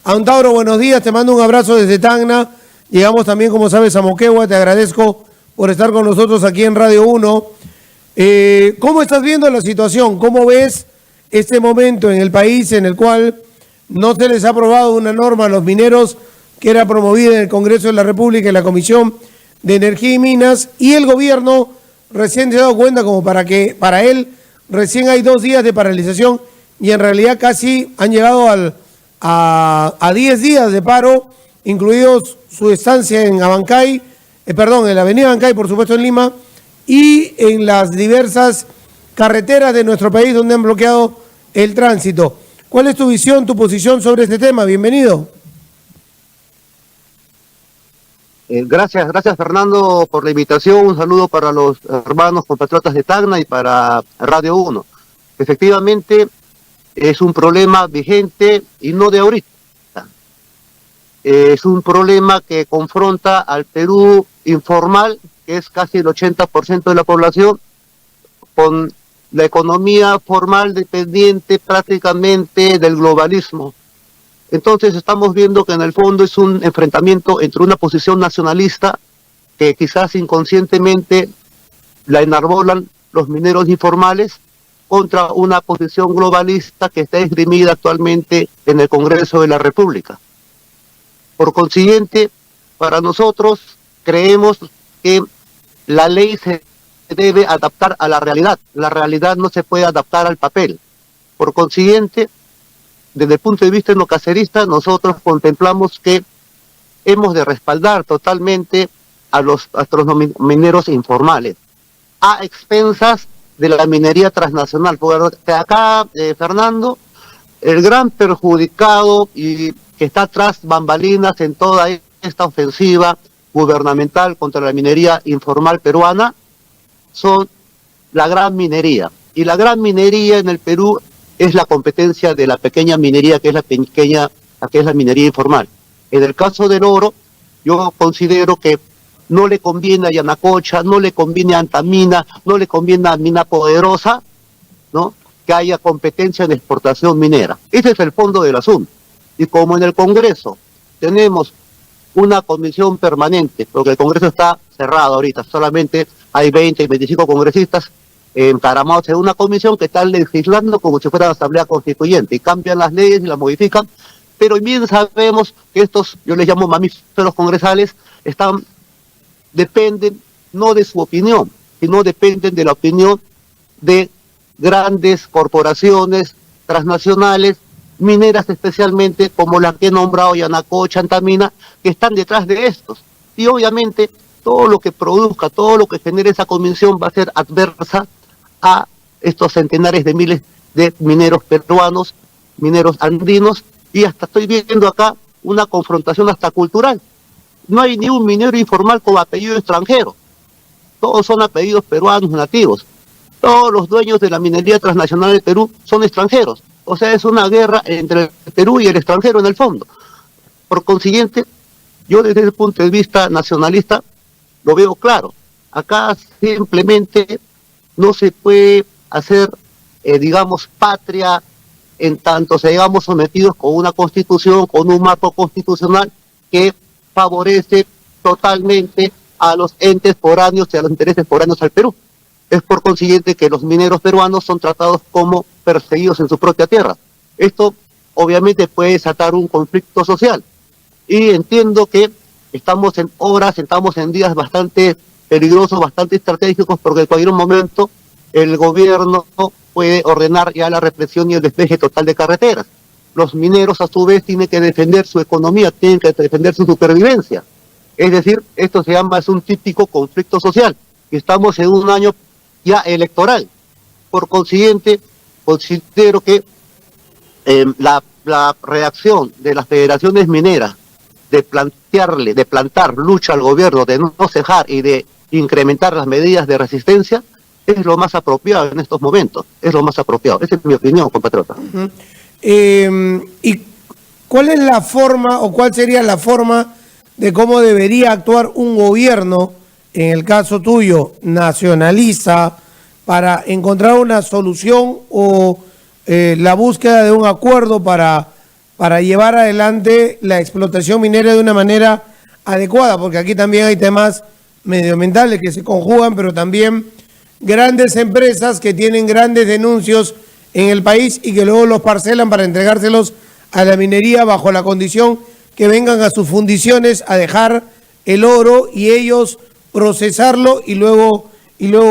Antauro, buenos días, te mando un abrazo desde Tacna. Llegamos también, como sabes, a Moquegua. Te agradezco por estar con nosotros aquí en Radio 1. ¿Cómo estás viendo la situación? ¿Cómo ves este momento en el país en el cual no se les ha aprobado una norma a los mineros que era promovida en el Congreso de la República, en la Comisión de Energía y Minas, y el gobierno recién se ha dado cuenta como para él recién hay 2 días de paralización y en realidad casi han llegado a 10 días de paro, incluidos su estancia en Abancay, en la avenida Abancay, por supuesto en Lima, y en las diversas carreteras de nuestro país donde han bloqueado el tránsito? ¿Cuál es tu visión, tu posición sobre este tema? Bienvenido. Gracias Fernando por la invitación. Un saludo para los hermanos compatriotas de Tacna y para Radio 1. Efectivamente, es un problema vigente y no de ahorita. Es un problema que confronta al Perú informal, que es casi el 80% de la población, con la economía formal dependiente prácticamente del globalismo. Entonces estamos viendo que en el fondo es un enfrentamiento entre una posición nacionalista que quizás inconscientemente la enarbolan los mineros informales contra una posición globalista que está esgrimida actualmente en el Congreso de la República. Por consiguiente, para nosotros creemos que la ley se debe adaptar a la realidad. La realidad no se puede adaptar al papel. Por consiguiente, desde el punto de vista etnocacerista, nosotros contemplamos que hemos de respaldar totalmente a los mineros informales, a expensas de la minería transnacional. Porque acá, Fernando, el gran perjudicado y que está tras bambalinas en toda esta ofensiva gubernamental contra la minería informal peruana son la gran minería. Y la gran minería en el Perú es la competencia de la pequeña minería, que es la minería informal. En el caso del oro, yo considero que no le conviene a Yanacocha, no le conviene a Antamina, no le conviene a Mina Poderosa, ¿no?, que haya competencia en exportación minera. Ese es el fondo del asunto. Y como en el Congreso tenemos una comisión permanente, porque el Congreso está cerrado ahorita, solamente hay 20 y 25 congresistas encaramados en una comisión que están legislando como si fuera la Asamblea Constituyente, y cambian las leyes y las modifican, pero bien sabemos que estos, yo les llamo mamíferos congresales, dependen no de su opinión, sino dependen de la opinión de grandes corporaciones transnacionales, mineras especialmente, como las que he nombrado, Yanacocha, Antamina, que están detrás de estos. Y obviamente todo lo que produzca, todo lo que genere esa comisión va a ser adversa a estos centenares de miles de mineros peruanos, mineros andinos, y hasta estoy viendo acá una confrontación hasta cultural. No hay ni un minero informal con apellido extranjero. Todos son apellidos peruanos nativos. Todos los dueños de la minería transnacional del Perú son extranjeros. O sea, es una guerra entre el Perú y el extranjero en el fondo. Por consiguiente, yo desde el punto de vista nacionalista lo veo claro. Acá simplemente no se puede hacer, patria en tanto seamos sometidos con una constitución, con un marco constitucional que favorece totalmente a los entes foráneos y a los intereses foráneos al Perú. Es por consiguiente que los mineros peruanos son tratados como perseguidos en su propia tierra. Esto obviamente puede desatar un conflicto social. Y entiendo que estamos en días bastante peligrosos, bastante estratégicos, porque en cualquier momento el gobierno puede ordenar ya la represión y el despeje total de carreteras. Los mineros a su vez tienen que defender su economía, tienen que defender su supervivencia. Es decir, esto es un típico conflicto social. Y estamos en un año ya electoral. Por consiguiente, considero que la reacción de las federaciones mineras de plantar lucha al gobierno, de no cejar y de incrementar las medidas de resistencia, es lo más apropiado en estos momentos. Es lo más apropiado. Esa es mi opinión, compatriota. ¿Y cuál es la forma o cuál sería la forma de cómo debería actuar un gobierno, en el caso tuyo, nacionalista, para encontrar una solución o la búsqueda de un acuerdo para para llevar adelante la explotación minera de una manera adecuada, porque aquí también hay temas medioambientales que se conjugan, pero también grandes empresas que tienen grandes denuncios en el país y que luego los parcelan para entregárselos a la minería bajo la condición que vengan a sus fundiciones a dejar el oro y ellos procesarlo y luego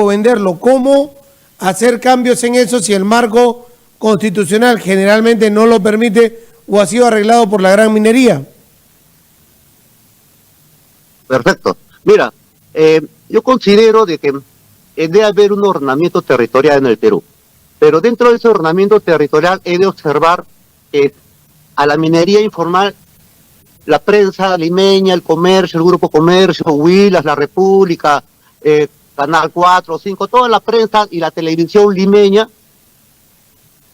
venderlo. ¿Cómo hacer cambios en eso si el marco constitucional generalmente no lo permite o ha sido arreglado por la gran minería? Perfecto. Mira, yo considero de que debe haber un ordenamiento territorial en el Perú, pero dentro de ese ordenamiento territorial he de observar que a la minería informal, la prensa limeña, el comercio, el Grupo Comercio, Huilas, La República, Canal 4, 5, toda la prensa y la televisión limeña,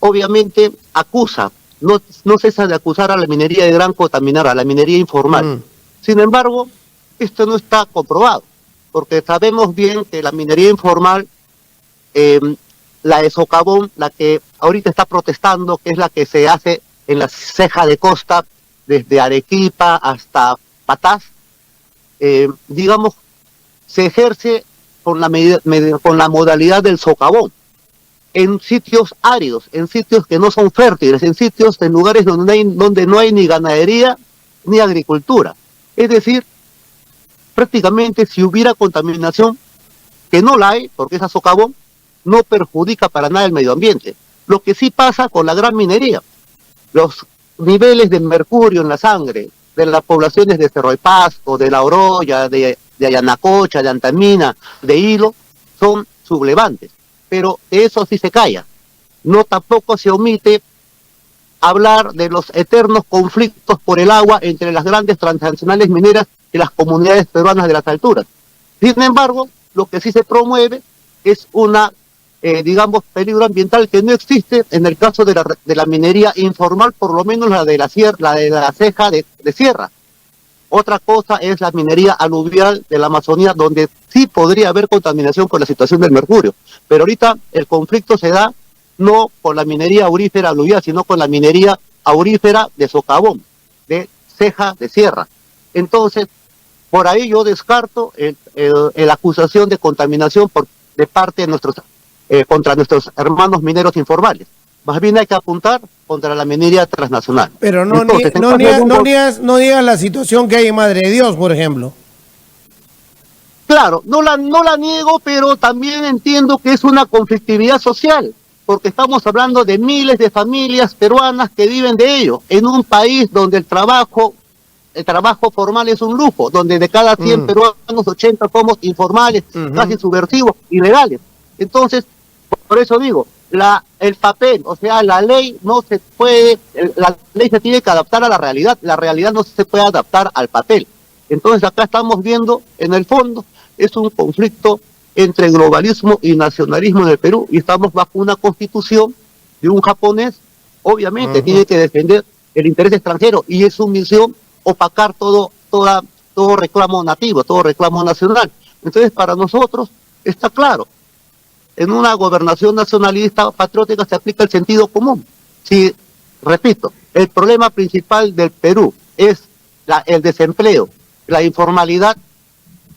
obviamente acusa, no cesa de acusar a la minería de gran contaminar, a la minería informal. Sin embargo, esto no está comprobado, porque sabemos bien que la minería informal, la de socavón, la que ahorita está protestando, que es la que se hace en la ceja de costa, desde Arequipa hasta Patás, digamos, se ejerce con la modalidad del socavón, en sitios áridos, en sitios que no son fértiles, en lugares donde no hay ni ganadería ni agricultura. Es decir, prácticamente si hubiera contaminación, que no la hay, porque esa socavón no perjudica para nada el medio ambiente. Lo que sí pasa con la gran minería, los niveles de mercurio en la sangre de las poblaciones de Cerro de Pasco, de La Oroya, de Ayanacocha, de Antamina, de Hilo, son sublevantes. Pero eso sí se calla. No tampoco se omite hablar de los eternos conflictos por el agua entre las grandes transnacionales mineras y las comunidades peruanas de las alturas. Sin embargo, lo que sí se promueve es una, digamos, peligro ambiental que no existe en el caso de la minería informal, por lo menos la de la ceja de sierra. Otra cosa es la minería aluvial de la Amazonía, donde sí podría haber contaminación con la situación del mercurio. Pero ahorita el conflicto se da no con la minería aurífera aluvial, sino con la minería aurífera de socavón, de ceja de sierra. Entonces, por ahí yo descarto la acusación de contaminación de parte de contra nuestros hermanos mineros informales. Más bien hay que apuntar contra la minería transnacional. Pero no niegas la situación que hay en Madre de Dios, por ejemplo. Claro, no la niego, pero también entiendo que es una conflictividad social, porque estamos hablando de miles de familias peruanas que viven de ello, en un país donde el trabajo formal es un lujo, donde de cada 100 peruanos, 80 somos informales, casi subversivos, ilegales. Entonces, por eso digo, el papel, o sea, la ley no se puede, la ley se tiene que adaptar a la realidad no se puede adaptar al papel. Entonces acá estamos viendo, en el fondo, es un conflicto entre globalismo y nacionalismo en el Perú, y estamos bajo una constitución de un japonés, obviamente tiene que defender el interés extranjero, y es su misión opacar todo reclamo nativo, todo reclamo nacional. Entonces para nosotros está claro, en una gobernación nacionalista patriótica se aplica el sentido común. Si, repito, el problema principal del Perú es el desempleo, la informalidad,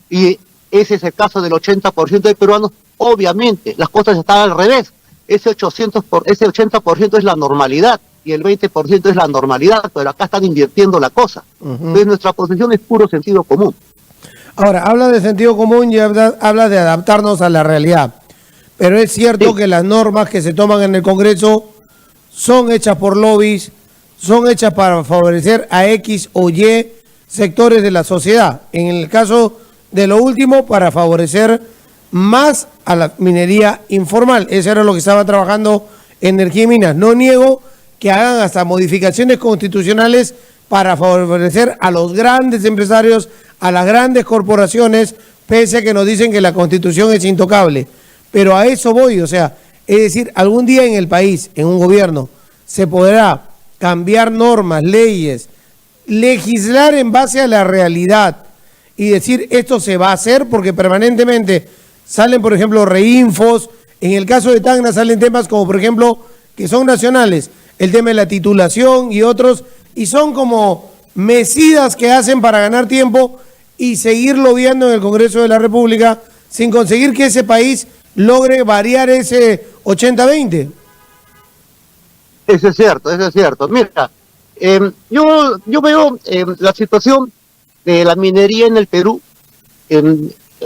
y ese es el caso del 80% de peruanos, obviamente las cosas están al revés. Ese 80% es la normalidad y el 20% es la normalidad, pero acá están invirtiendo la cosa. Entonces nuestra posición es puro sentido común. Ahora, habla de sentido común y habla de adaptarnos a la realidad. Pero es cierto que las normas que se toman en el Congreso son hechas por lobbies, son hechas para favorecer a X o Y sectores de la sociedad. En el caso de lo último, para favorecer más a la minería informal. Eso era lo que estaba trabajando Energía y Minas. No niego que hagan hasta modificaciones constitucionales para favorecer a los grandes empresarios, a las grandes corporaciones, pese a que nos dicen que la Constitución es intocable. Pero a eso voy, o sea, es decir, algún día en el país, en un gobierno, se podrá cambiar normas, leyes, legislar en base a la realidad y decir esto se va a hacer, porque permanentemente salen, por ejemplo, reinfos. En el caso de Tacna salen temas como, por ejemplo, que son nacionales, el tema de la titulación y otros y son como mecidas que hacen para ganar tiempo y seguir lobbiando en el Congreso de la República sin conseguir que ese país logre variar ese 80-20. Eso es cierto, eso es cierto. Mira, yo veo la situación de la minería en el Perú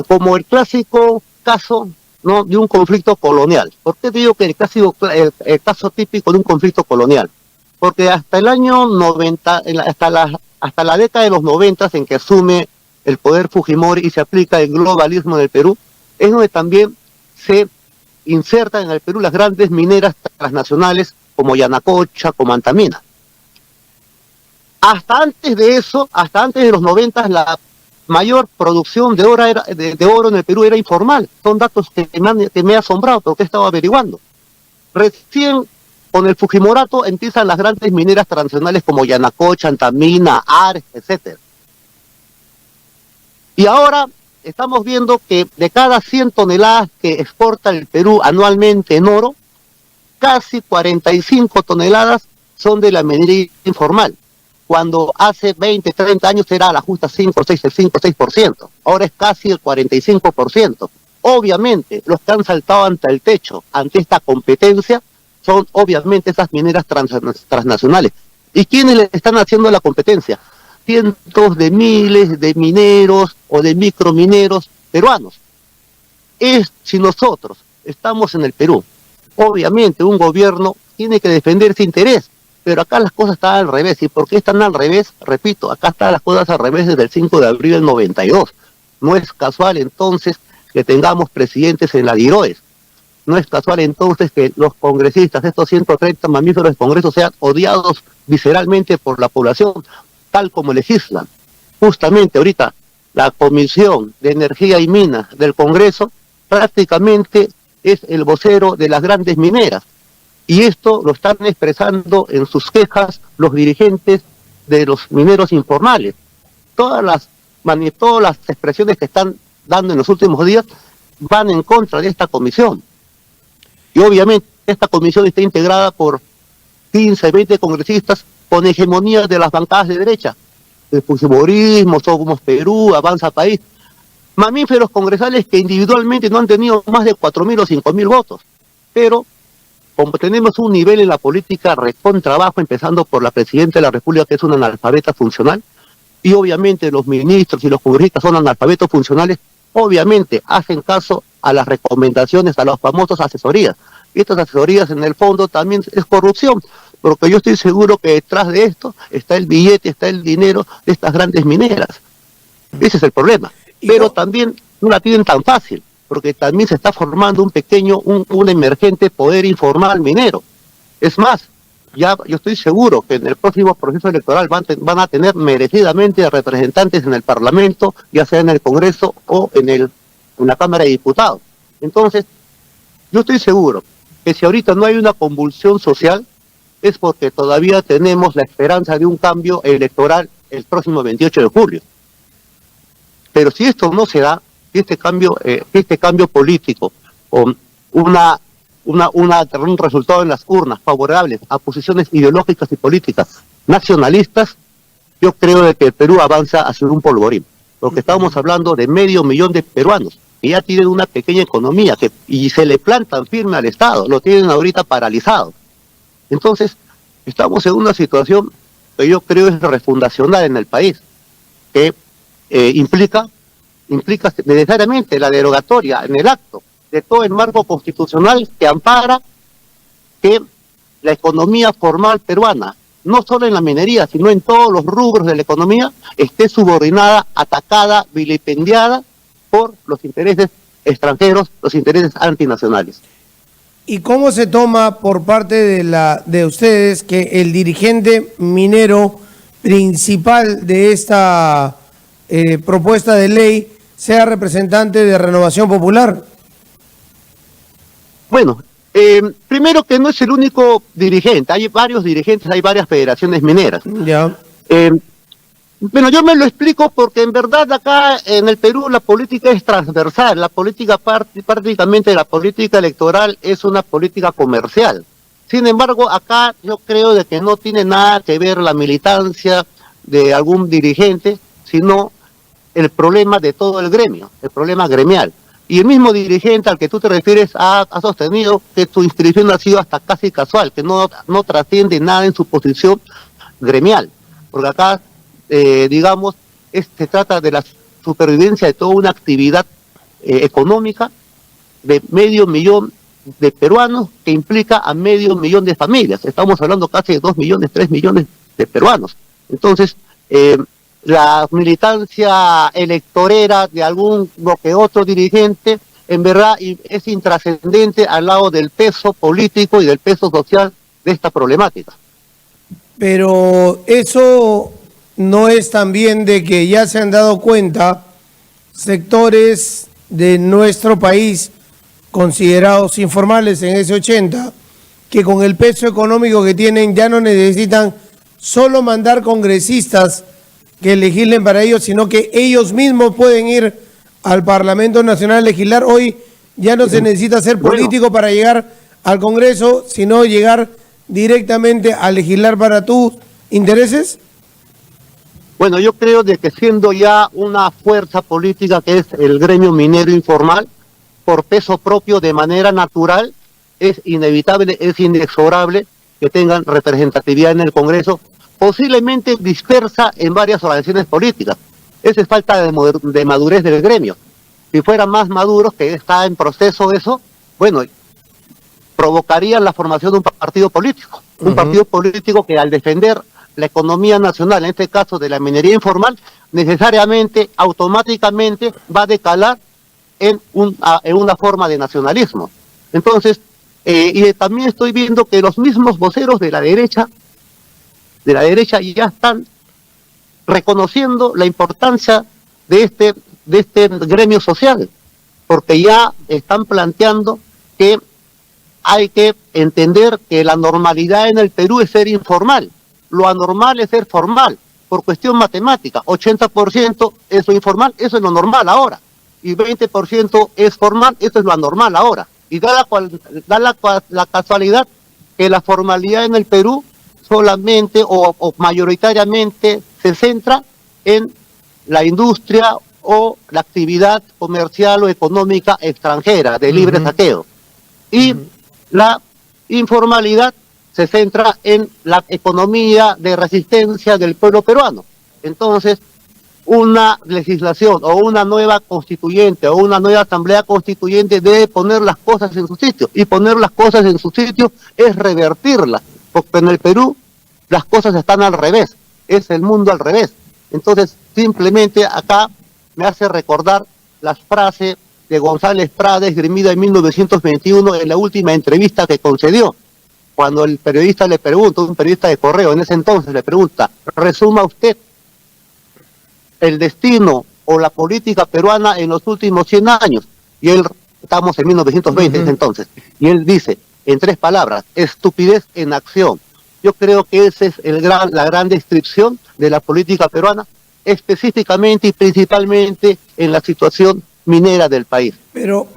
como el clásico caso, ¿no?, de un conflicto colonial. ¿Por qué digo que el caso típico de un conflicto colonial? Porque hasta el año 90, hasta la década de los 90, en que asume el poder Fujimori y se aplica el globalismo en el Perú, es donde también se insertan en el Perú las grandes mineras transnacionales como Yanacocha, como Antamina. Hasta antes de eso, hasta antes de los 90, la mayor producción de oro en el Perú era informal. Son datos que me han asombrado, porque he estado averiguando. Recién con el Fujimorato empiezan las grandes mineras transnacionales como Yanacocha, Antamina, Ares, etc. Y ahora estamos viendo que de cada 100 toneladas que exporta el Perú anualmente en oro, casi 45 toneladas son de la minería informal, cuando hace 20, 30 años era la justa 5 o 6%. Ahora es casi el 45%. Obviamente, los que han saltado ante el techo, ante esta competencia, son obviamente esas mineras transnacionales. ¿Y quiénes le están haciendo la competencia? Cientos de miles de mineros o de micromineros peruanos. Si nosotros estamos en el Perú, obviamente un gobierno tiene que defender ese interés, pero acá las cosas están al revés. ¿Y por qué están al revés? Repito, acá están las cosas al revés desde el 5 de abril del 92. No es casual entonces que tengamos presidentes en la DIROES. No es casual entonces que los congresistas, estos 130 mamíferos del Congreso, sean odiados visceralmente por la población, tal como legislan. Justamente ahorita la Comisión de Energía y Minas del Congreso prácticamente es el vocero de las grandes mineras. Y esto lo están expresando en sus quejas los dirigentes de los mineros informales. Todas las expresiones que están dando en los últimos días van en contra de esta comisión. Y obviamente esta comisión está integrada por 15, 20 congresistas con hegemonía de las bancadas de derecha. El fujimorismo, Somos Perú, Avanza País. Mamíferos congresales que individualmente no han tenido más de 4.000 o 5.000 votos. Pero como tenemos un nivel en la política recontra bajo, empezando por la presidenta de la República, que es una analfabeta funcional, y obviamente los ministros y los congresistas son analfabetos funcionales, obviamente hacen caso a las recomendaciones, a las famosas asesorías. Y estas asesorías en el fondo también es corrupción, porque yo estoy seguro que detrás de esto está el billete, está el dinero de estas grandes mineras. Ese es el problema. Pero también no la tienen tan fácil, porque también se está formando un emergente poder informal minero. Es más, ya yo estoy seguro que en el próximo proceso electoral van a tener merecidamente representantes en el Parlamento, ya sea en el Congreso o en la Cámara de Diputados. Entonces, yo estoy seguro que si ahorita no hay una convulsión social, es porque todavía tenemos la esperanza de un cambio electoral el próximo 28 de julio. Pero si esto no se da, este cambio político con un resultado en las urnas favorables a posiciones ideológicas y políticas nacionalistas, yo creo de que el Perú avanza hacia un polvorín, porque estamos hablando de 500.000 de peruanos que ya tienen una pequeña economía y se le plantan firme al Estado, lo tienen ahorita paralizado. Entonces, estamos en una situación que yo creo es refundacional en el país, que implica necesariamente la derogatoria en el acto de todo el marco constitucional que ampara que la economía formal peruana, no solo en la minería, sino en todos los rubros de la economía, esté subordinada, atacada, vilipendiada por los intereses extranjeros, los intereses antinacionales. ¿Y cómo se toma por parte de ustedes que el dirigente minero principal de esta propuesta de ley sea representante de Renovación Popular? Bueno, primero que no es el único dirigente, hay varios dirigentes, hay varias federaciones mineras. Ya. Bueno, yo me lo explico porque en verdad acá en el Perú la política es transversal, la política prácticamente la política electoral es una política comercial. Sin embargo, acá yo creo de que no tiene nada que ver la militancia de algún dirigente, sino el problema de todo el gremio, el problema gremial. Y el mismo dirigente al que tú te refieres ha sostenido que su inscripción ha sido hasta casi casual, que no trasciende nada en su posición gremial. Porque acá, digamos, se trata de la supervivencia de toda una actividad económica de 500.000 de peruanos que implica a 500.000 de familias. Estamos hablando casi de 2 millones, 3 millones de peruanos. Entonces, la militancia electorera de algún que otro dirigente, en verdad es intrascendente al lado del peso político y del peso social de esta problemática. Pero eso no es también de que ya se han dado cuenta sectores de nuestro país considerados informales en ese 80, que con el peso económico que tienen ya no necesitan solo mandar congresistas que legislen para ellos, sino que ellos mismos pueden ir al Parlamento Nacional a legislar. Hoy ya no se necesita ser político para llegar al Congreso, sino llegar directamente a legislar para tus intereses. Bueno, yo creo de que siendo ya una fuerza política que es el gremio minero informal, por peso propio de manera natural, es inevitable, es inexorable que tengan representatividad en el Congreso, posiblemente dispersa en varias organizaciones políticas. Esa es falta de madurez del gremio. Si fueran más maduros, que está en proceso eso, bueno, provocarían la formación de un partido político. Un partido político que al defender la economía nacional, en este caso de la minería informal, necesariamente, automáticamente va a decalar en una forma de nacionalismo. Entonces, y también estoy viendo que los mismos voceros de la derecha ya están reconociendo la importancia de este gremio social, porque ya están planteando que hay que entender que la normalidad en el Perú es ser informal, lo anormal es ser formal, por cuestión matemática. 80% es lo informal, eso es lo normal ahora, y 20% es formal, eso es lo anormal ahora. Y da la casualidad que la formalidad en el Perú solamente o mayoritariamente se centra en la industria o la actividad comercial o económica extranjera de libre saqueo. Y la informalidad se centra en la economía de resistencia del pueblo peruano. Entonces, una legislación o una nueva constituyente o una nueva asamblea constituyente debe poner las cosas en su sitio. Y poner las cosas en su sitio es revertirlas, porque en el Perú las cosas están al revés, es el mundo al revés. Entonces, simplemente acá me hace recordar las frases de González Prada, esgrimida en 1921 en la última entrevista que concedió, cuando el periodista le pregunta, un periodista de Correo en ese entonces le pregunta, resuma usted el destino o la política peruana en los últimos 100 años, y él, estamos en 1920 en ese entonces, y él dice, en 3 palabras, estupidez en acción. Yo creo que esa es la gran descripción de la política peruana, específicamente y principalmente en la situación minera del país. Pero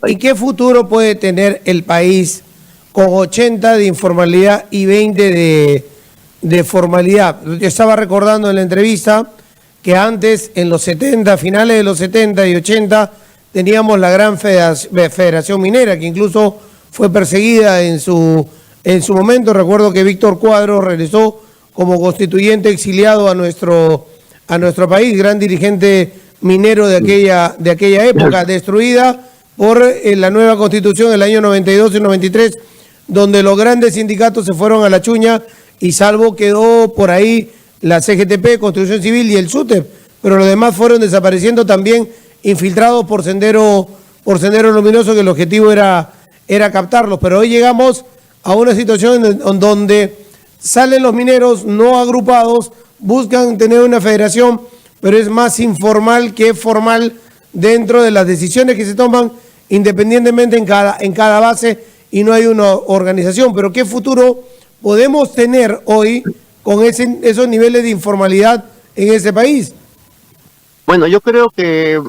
¿y qué futuro puede tener el país con 80 de informalidad y 20 de formalidad? Yo estaba recordando en la entrevista que antes, en los 70, finales de los 70 y 80, teníamos la gran Federación Minera, que incluso fue perseguida en su momento. Recuerdo que Víctor Cuadros regresó como constituyente exiliado a nuestro país, gran dirigente minero de aquella época, destruida por la nueva constitución del año 92 y 93, donde los grandes sindicatos se fueron a la chuña y salvo quedó por ahí la CGTP, Construcción Civil y el SUTEP, pero los demás fueron desapareciendo también, infiltrados por Sendero Luminoso, que el objetivo era captarlos. Pero hoy llegamos a una situación en donde salen los mineros no agrupados, buscan tener una federación, pero es más informal que formal dentro de las decisiones que se toman independientemente en cada base, y no hay una organización. Pero ¿qué futuro podemos tener hoy con esos niveles de informalidad en ese país? Bueno, yo creo que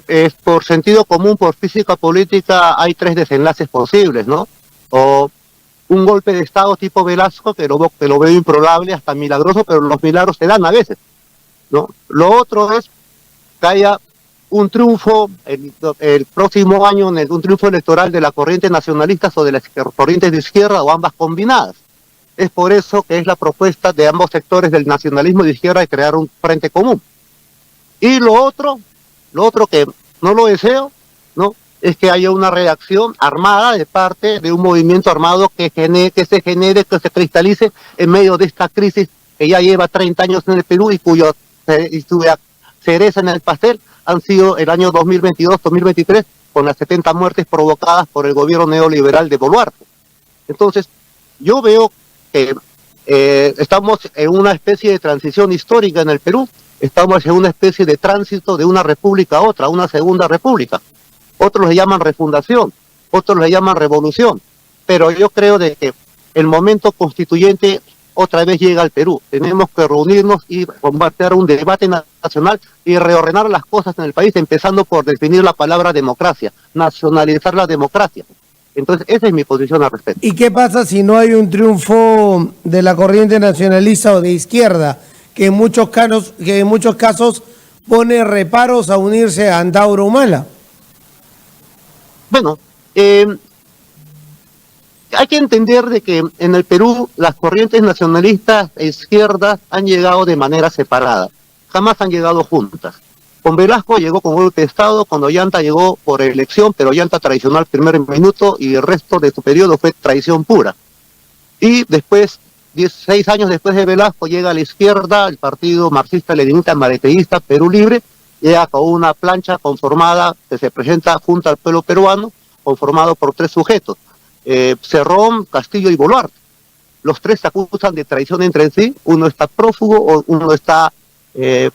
por sentido común, por física política, hay 3 desenlaces posibles, ¿no? O un golpe de Estado tipo Velasco, que lo veo improbable, hasta milagroso, pero los milagros se dan a veces, ¿no? Lo otro es que haya un triunfo el próximo año, un triunfo electoral de la corriente nacionalista o de las corrientes de izquierda o ambas combinadas. Es por eso que es la propuesta de ambos sectores del nacionalismo de izquierda de crear un frente común. Y lo otro que no lo deseo, ¿no?, es que haya una reacción armada de parte de un movimiento armado que se cristalice en medio de esta crisis que ya lleva 30 años en el Perú y cuya cereza en el pastel han sido el año 2022-2023 con las 70 muertes provocadas por el gobierno neoliberal de Boluarte. Entonces, yo veo que estamos en una especie de transición histórica en el Perú, estamos en una especie de tránsito de una república a otra, una segunda república. Otros le llaman refundación, otros le llaman revolución, pero yo creo de que el momento constituyente otra vez llega al Perú. Tenemos que reunirnos y combatir un debate nacional y reordenar las cosas en el país, empezando por definir la palabra democracia, nacionalizar la democracia. Entonces, esa es mi posición al respecto. ¿Y qué pasa si no hay un triunfo de la corriente nacionalista o de izquierda, que en muchos casos pone reparos a unirse a Antauro Humala? Bueno, hay que entender de que en el Perú las corrientes nacionalistas e izquierdas han llegado de manera separada, jamás han llegado juntas. Con Velasco llegó con golpe de Estado, con Ollanta llegó por elección, pero Ollanta traicionó al primer minuto y el resto de su periodo fue traición pura. Y después, 16 años después de Velasco, llega a la izquierda el partido marxista-leninista mareteísta Perú Libre, llega con una plancha conformada que se presenta junto al pueblo peruano, conformado por 3 sujetos. Cerrón, Castillo y Boluarte. Los 3 se acusan de traición entre sí, uno está prófugo, uno está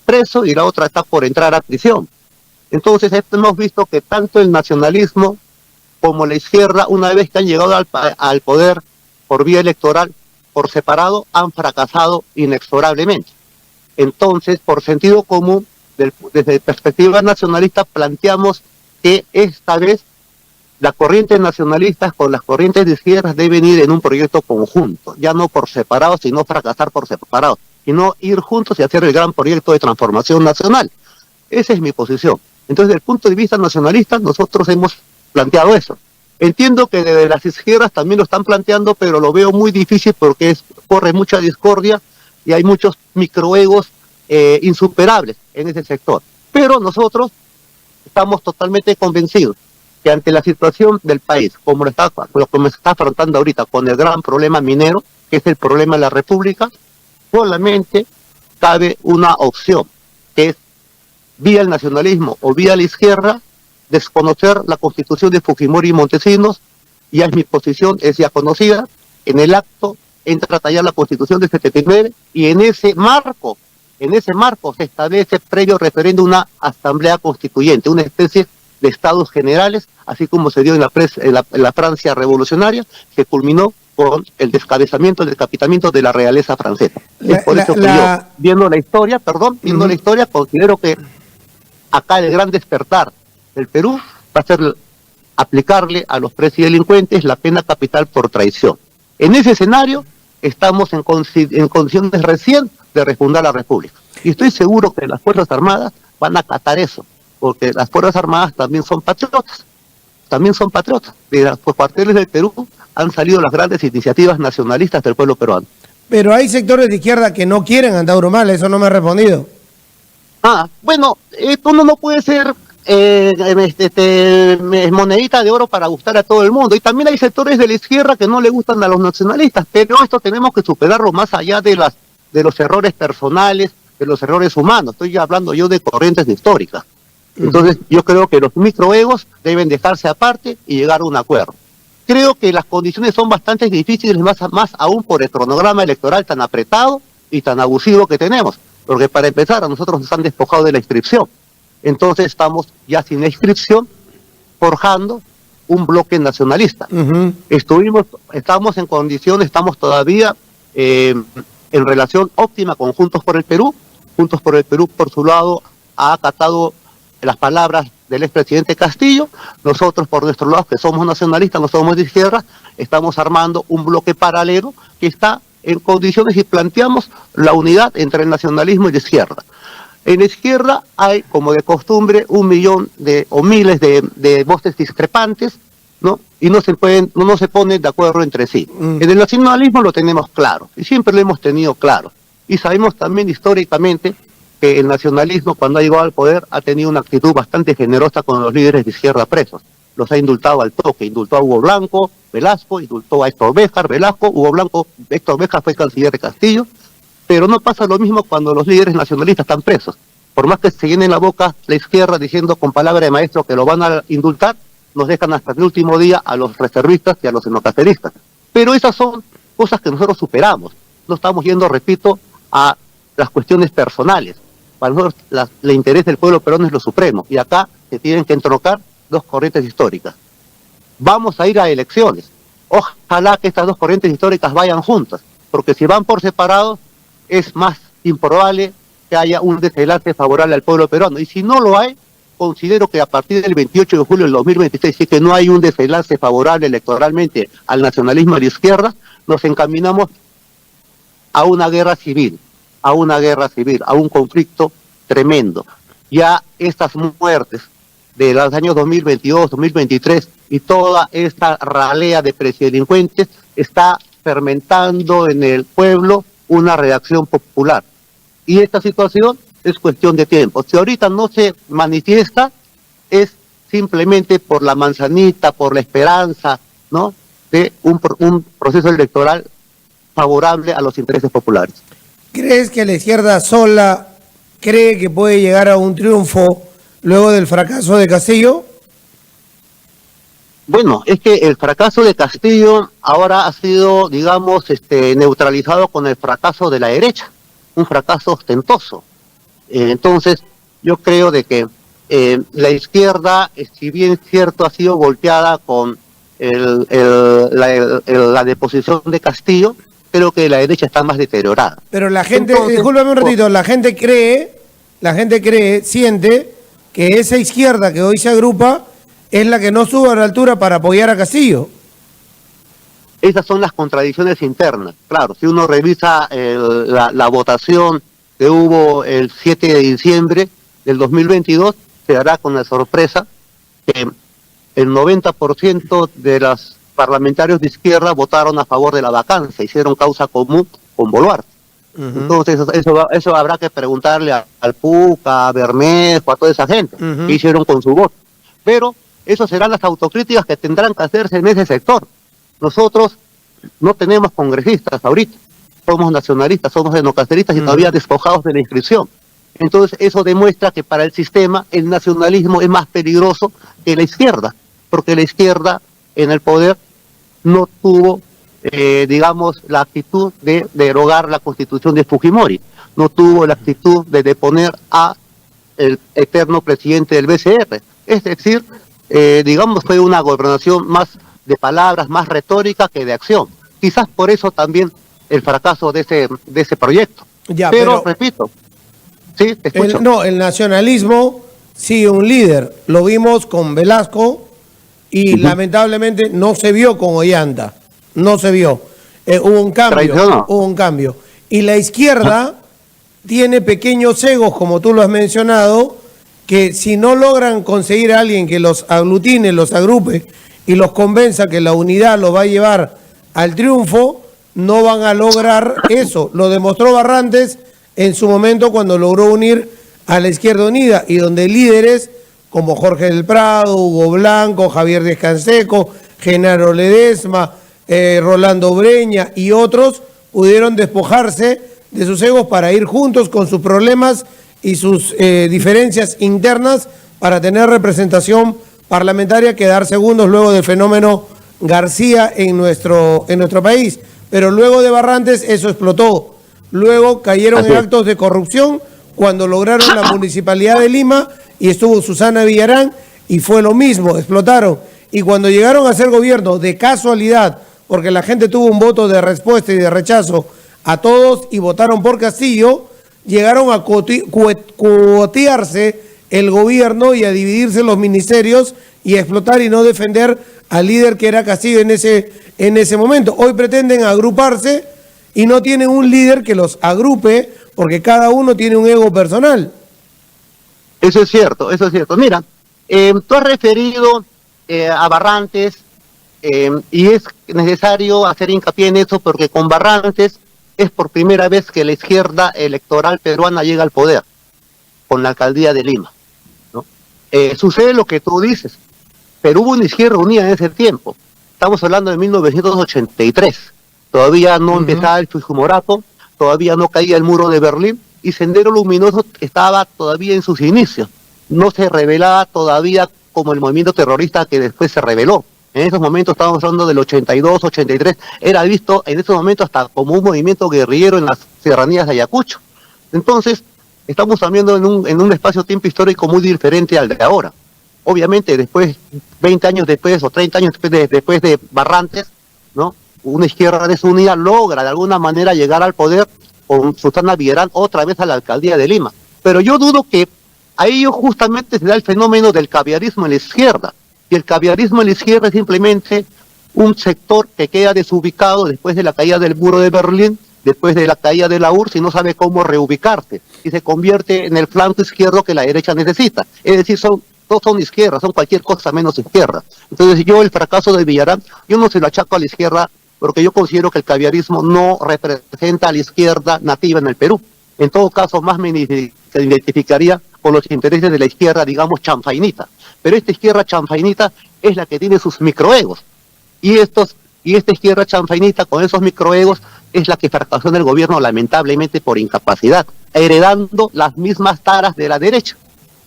preso y la otra está por entrar a prisión. Entonces hemos visto que tanto el nacionalismo como la izquierda, una vez que han llegado al poder por vía electoral, por separado, han fracasado inexorablemente. Entonces, por sentido común, desde perspectiva nacionalista, planteamos que esta vez las corrientes nacionalistas con las corrientes de izquierdas deben ir en un proyecto conjunto, ya no por separado, sino fracasar por separado, y no ir juntos y hacer el gran proyecto de transformación nacional. Esa es mi posición. Entonces, desde el punto de vista nacionalista, nosotros hemos planteado eso. Entiendo que desde las izquierdas también lo están planteando, pero lo veo muy difícil porque corre mucha discordia y hay muchos microegos insuperables en ese sector. Pero nosotros estamos totalmente convencidos que ante la situación del país, como se está afrontando ahorita con el gran problema minero, que es el problema de la República, solamente cabe una opción, que es vía el nacionalismo o vía la izquierda, desconocer la constitución de Fujimori y Montesinos. Ya es mi posición, es ya conocida. En el acto entra a tallar la constitución de 79 y en ese marco se establece previo referéndum una asamblea constituyente, una especie de estados generales, así como se dio en la Francia revolucionaria, que culminó con el descabezamiento, el decapitamiento de la realeza francesa. Es por eso que yo, viendo la historia, considero que acá el gran despertar del Perú va a ser aplicarle a los presos y delincuentes la pena capital por traición. En ese escenario estamos en condiciones recién de refundar la República. Y estoy seguro que las Fuerzas Armadas van a acatar eso, porque las Fuerzas Armadas también son patriotas. De los cuarteles del Perú han salido las grandes iniciativas nacionalistas del pueblo peruano. Pero hay sectores de izquierda que no quieren a Antauro Humala, eso no me ha respondido. Bueno, uno no puede ser monedita de oro para gustar a todo el mundo. Y también hay sectores de la izquierda que no le gustan a los nacionalistas, pero esto tenemos que superarlo más allá de los errores personales, de los errores humanos. Estoy hablando yo de corrientes históricas. Entonces, yo creo que los microegos deben dejarse aparte y llegar a un acuerdo. Creo que las condiciones son bastante difíciles, más aún por el cronograma electoral tan apretado y tan abusivo que tenemos. Porque para empezar, a nosotros nos han despojado de la inscripción. Entonces estamos ya sin la inscripción, forjando un bloque nacionalista. Estamos en condiciones, estamos todavía en relación óptima con Juntos por el Perú. Juntos por el Perú, por su lado, ha acatado las palabras del expresidente Castillo. Nosotros, por nuestro lado, que somos nacionalistas, no somos de izquierda, estamos armando un bloque paralelo que está en condiciones y planteamos la unidad entre el nacionalismo y la izquierda. En la izquierda hay, como de costumbre, miles de voces discrepantes, ¿no? Y no se ponen de acuerdo entre sí. En el nacionalismo lo tenemos claro, y siempre lo hemos tenido claro. Y sabemos también históricamente que el nacionalismo, cuando ha llegado al poder, ha tenido una actitud bastante generosa con los líderes de izquierda presos. Los ha indultado al toque, indultó a Hugo Blanco, Velasco, indultó a Héctor Béjar, Velasco, Hugo Blanco, Héctor Béjar fue canciller de Castillo, pero no pasa lo mismo cuando los líderes nacionalistas están presos. Por más que se llenen la boca la izquierda diciendo con palabra de maestro que lo van a indultar, nos dejan hasta el último día a los reservistas y a los xenocaceristas. Pero esas son cosas que nosotros superamos. No estamos yendo, repito, a las cuestiones personales. Para nosotros el interés del pueblo peruano es lo supremo, y acá se tienen que entroncar dos corrientes históricas. Vamos a ir a elecciones. Ojalá que estas dos corrientes históricas vayan juntas, porque si van por separado es más improbable que haya un desenlace favorable al pueblo peruano. Y si no lo hay, considero que a partir del 28 de julio del 2026, si que no hay un desenlace favorable electoralmente al nacionalismo de la izquierda, nos encaminamos a una guerra civil, a un conflicto tremendo. Ya estas muertes de los años 2022, 2023 y toda esta ralea de presidelincuentes está fermentando en el pueblo una reacción popular. Y esta situación es cuestión de tiempo. Si ahorita no se manifiesta, es simplemente por la manzanita, por la esperanza, ¿no?, de un proceso electoral favorable a los intereses populares. ¿Crees que la izquierda sola cree que puede llegar a un triunfo luego del fracaso de Castillo? Bueno, es que el fracaso de Castillo ahora ha sido, digamos, neutralizado con el fracaso de la derecha, un fracaso ostentoso. Entonces, yo creo de que la izquierda, si bien es cierto, ha sido golpeada con la deposición de Castillo, creo que la derecha está más deteriorada. Pero la gente, entonces, discúlpame un ratito, la gente cree, siente que esa izquierda que hoy se agrupa es la que no sube a la altura para apoyar a Castillo. Esas son las contradicciones internas. Claro, si uno revisa la votación que hubo el 7 de diciembre del 2022, se dará con la sorpresa que el 90% de los parlamentarios de izquierda votaron a favor de la vacancia, hicieron causa común con Boluarte. Entonces eso habrá que preguntarle al Puca, a Bermejo, a toda esa gente, que hicieron con su voto. Pero esas serán las autocríticas que tendrán que hacerse en ese sector. Nosotros no tenemos congresistas ahorita, somos nacionalistas, somos xenocaceristas y todavía despojados de la inscripción. Entonces eso demuestra que para el sistema el nacionalismo es más peligroso que la izquierda, porque la izquierda en el poder no tuvo, digamos, la actitud de derogar la constitución de Fujimori, no tuvo la actitud de deponer a el eterno presidente del BCR. Es decir, digamos, fue una gobernación más de palabras, más retórica que de acción. Quizás por eso también el fracaso de ese proyecto. Ya, pero repito, sí, te escucho. El nacionalismo sigue un líder. Lo vimos con Velasco y lamentablemente no se vio con Ollanta. No se vio. Hubo un cambio. Y la izquierda tiene pequeños egos, como tú lo has mencionado, que si no logran conseguir a alguien que los aglutine, los agrupe y los convenza que la unidad los va a llevar al triunfo, no van a lograr eso. Lo demostró Barrantes en su momento cuando logró unir a la Izquierda Unida, y donde líderes como Jorge del Prado, Hugo Blanco, Javier Descanseco, Genaro Ledesma, Rolando Breña y otros pudieron despojarse de sus egos para ir juntos con sus problemas y sus diferencias internas para tener representación parlamentaria, quedar segundos luego del fenómeno García en nuestro país. Pero luego de Barrantes eso explotó. Luego cayeron en actos de corrupción cuando lograron la Municipalidad de Lima y estuvo Susana Villarán y fue lo mismo, explotaron. Y cuando llegaron a ser gobierno de casualidad, porque la gente tuvo un voto de respuesta y de rechazo a todos y votaron por Castillo, llegaron a cuotearse el gobierno y a dividirse los ministerios y a explotar y no defender al líder que era Castillo en ese momento. Hoy pretenden agruparse y no tienen un líder que los agrupe porque cada uno tiene un ego personal. Eso es cierto, eso es cierto. Mira, tú has referido a Barrantes y es necesario hacer hincapié en eso porque con Barrantes es por primera vez que la izquierda electoral peruana llega al poder, con la alcaldía de Lima, ¿no? Sucede lo que tú dices, pero hubo una izquierda unida en ese tiempo. Estamos hablando de 1983. Todavía no empezaba el Fujimorato, todavía no caía el muro de Berlín y Sendero Luminoso estaba todavía en sus inicios. No se revelaba todavía como el movimiento terrorista que después se reveló. En esos momentos estábamos hablando del 82, 83, era visto en esos momentos hasta como un movimiento guerrillero en las serranías de Ayacucho. Entonces, estamos hablando en un espacio-tiempo histórico muy diferente al de ahora. Obviamente, después, 20 años después o 30 años después de Barrantes, ¿no? Una izquierda desunida logra de alguna manera llegar al poder con Susana Villarán otra vez a la alcaldía de Lima. Pero yo dudo que a ello justamente se da el fenómeno del caviarismo en la izquierda. Y el caviarismo en la izquierda es simplemente un sector que queda desubicado después de la caída del muro de Berlín, después de la caída de la URSS y no sabe cómo reubicarse. Y se convierte en el flanco izquierdo que la derecha necesita. Es decir, no son izquierdas, son cualquier cosa menos izquierda. Entonces yo el fracaso de Villarán, yo no se lo achaco a la izquierda porque yo considero que el caviarismo no representa a la izquierda nativa en el Perú. En todo caso, más me identificaría con los intereses de la izquierda, digamos, chanfainita. Pero esta izquierda chanfainita es la que tiene sus microegos. Y esta izquierda chanfainita con esos microegos es la que fracasó en el gobierno lamentablemente por incapacidad, heredando las mismas taras de la derecha.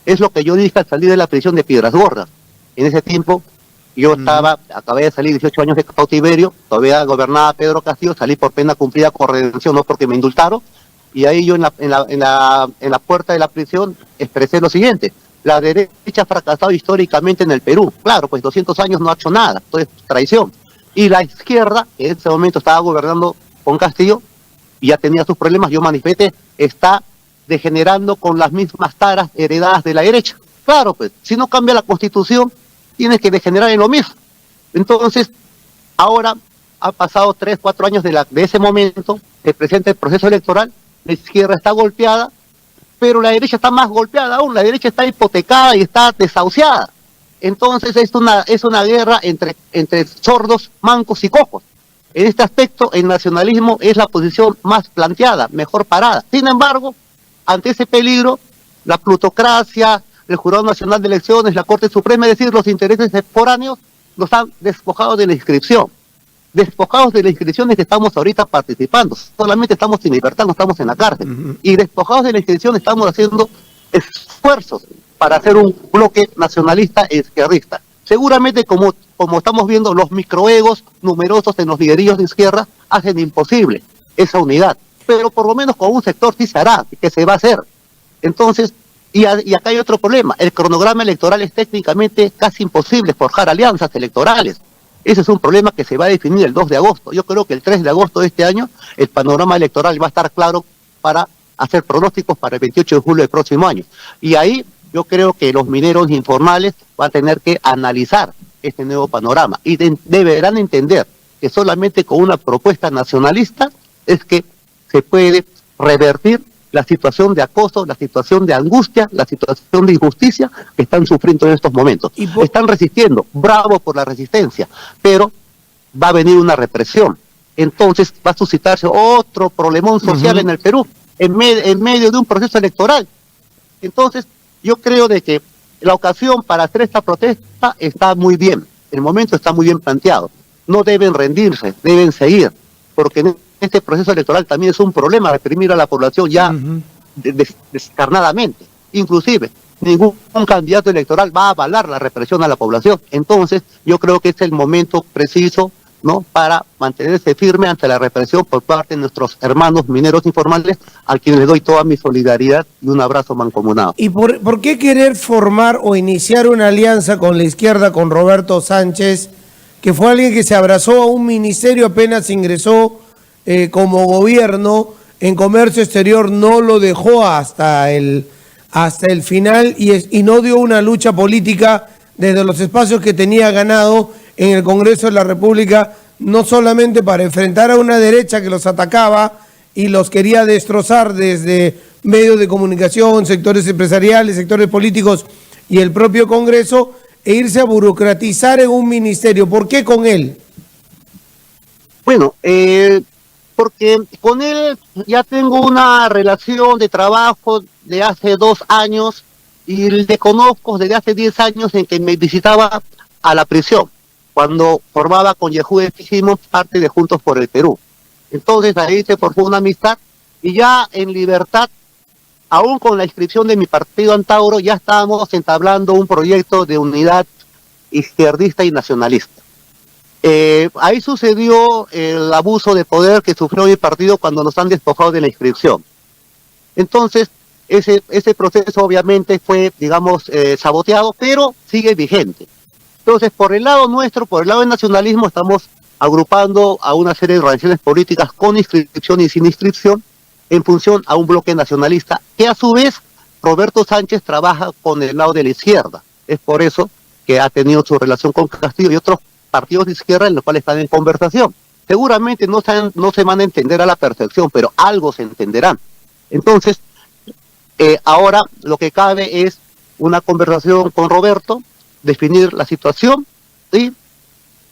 Es lo que yo dije al salir de la prisión de Piedras Gordas. En ese tiempo yo acabé de salir 18 años de cautiverio, todavía gobernaba Pedro Castillo, salí por pena cumplida con redención, no porque me indultaron, y ahí yo en la puerta de la prisión expresé lo siguiente: la derecha ha fracasado históricamente en el Perú. Claro, pues 200 años no ha hecho nada, esto es traición. Y la izquierda, que en ese momento estaba gobernando con Castillo, y ya tenía sus problemas, yo manifesté, está degenerando con las mismas taras heredadas de la derecha. Claro, pues, si no cambia la Constitución, tiene que degenerar en lo mismo. Entonces, ahora ha pasado 3, 4 años de ese momento, se presenta el proceso electoral, la izquierda está golpeada, pero la derecha está más golpeada aún, la derecha está hipotecada y está desahuciada. Entonces es una guerra entre sordos, mancos y cojos. En este aspecto, el nacionalismo es la posición más planteada, mejor parada. Sin embargo, ante ese peligro, la plutocracia, el Jurado Nacional de Elecciones, la Corte Suprema, es decir, los intereses foráneos, nos han despojado de la inscripción. Despojados de la inscripción es que estamos ahorita participando. Solamente estamos sin libertad, no estamos en la cárcel. Y despojados de la inscripción estamos haciendo esfuerzos para hacer un bloque nacionalista e izquierdista. Seguramente, como estamos viendo, los microegos numerosos en los liderillos de izquierda hacen imposible esa unidad. Pero por lo menos con un sector sí se hará, que se va a hacer. Entonces, y acá hay otro problema. El cronograma electoral es técnicamente casi imposible forjar alianzas electorales. Ese es un problema que se va a definir el 2 de agosto. Yo creo que el 3 de agosto de este año el panorama electoral va a estar claro para hacer pronósticos para el 28 de julio del próximo año. Y ahí yo creo que los mineros informales van a tener que analizar este nuevo panorama y deberán entender que solamente con una propuesta nacionalista es que se puede revertir la situación de acoso, la situación de angustia, la situación de injusticia que están sufriendo en estos momentos. Están resistiendo, bravo por la resistencia, pero va a venir una represión. Entonces va a suscitarse otro problemón social en el Perú, en medio de un proceso electoral. Entonces yo creo de que la ocasión para hacer esta protesta está muy bien, el momento está muy bien planteado. No deben rendirse, deben seguir, porque en este proceso electoral también es un problema reprimir a la población ya descarnadamente. Inclusive, ningún candidato electoral va a avalar la represión a la población. Entonces, yo creo que es el momento preciso, ¿no?, para mantenerse firme ante la represión por parte de nuestros hermanos mineros informales, a quienes les doy toda mi solidaridad y un abrazo mancomunado. ¿Y por qué querer formar o iniciar una alianza con la izquierda, con Roberto Sánchez, que fue alguien que se abrazó a un ministerio apenas ingresó como gobierno? En comercio exterior no lo dejó hasta el hasta el final y no dio una lucha política desde los espacios que tenía ganado en el Congreso de la República, no solamente para enfrentar a una derecha que los atacaba y los quería destrozar desde medios de comunicación, sectores empresariales, sectores políticos y el propio Congreso, e irse a burocratizar en un ministerio. ¿Por qué con él? Bueno, porque con él ya tengo una relación de trabajo de hace 2 años y le conozco desde hace 10 años en que me visitaba a la prisión, cuando formaba con Yehude, hicimos parte de Juntos por el Perú. Entonces ahí se formó una amistad y ya en libertad, aún con la inscripción de mi partido Antauro, ya estábamos entablando un proyecto de unidad izquierdista y nacionalista. Ahí sucedió el abuso de poder que sufrió mi partido cuando nos han despojado de la inscripción. Entonces, ese proceso obviamente fue, digamos, saboteado, pero sigue vigente. Entonces, por el lado nuestro, por el lado del nacionalismo, estamos agrupando a una serie de organizaciones políticas con inscripción y sin inscripción en función a un bloque nacionalista, que a su vez Roberto Sánchez trabaja con el lado de la izquierda. Es por eso que ha tenido su relación con Castillo y otros partidos de izquierda en los cuales están en conversación. Seguramente no se van a entender a la perfección, pero algo se entenderán. Entonces, ahora lo que cabe es una conversación con Roberto, definir la situación y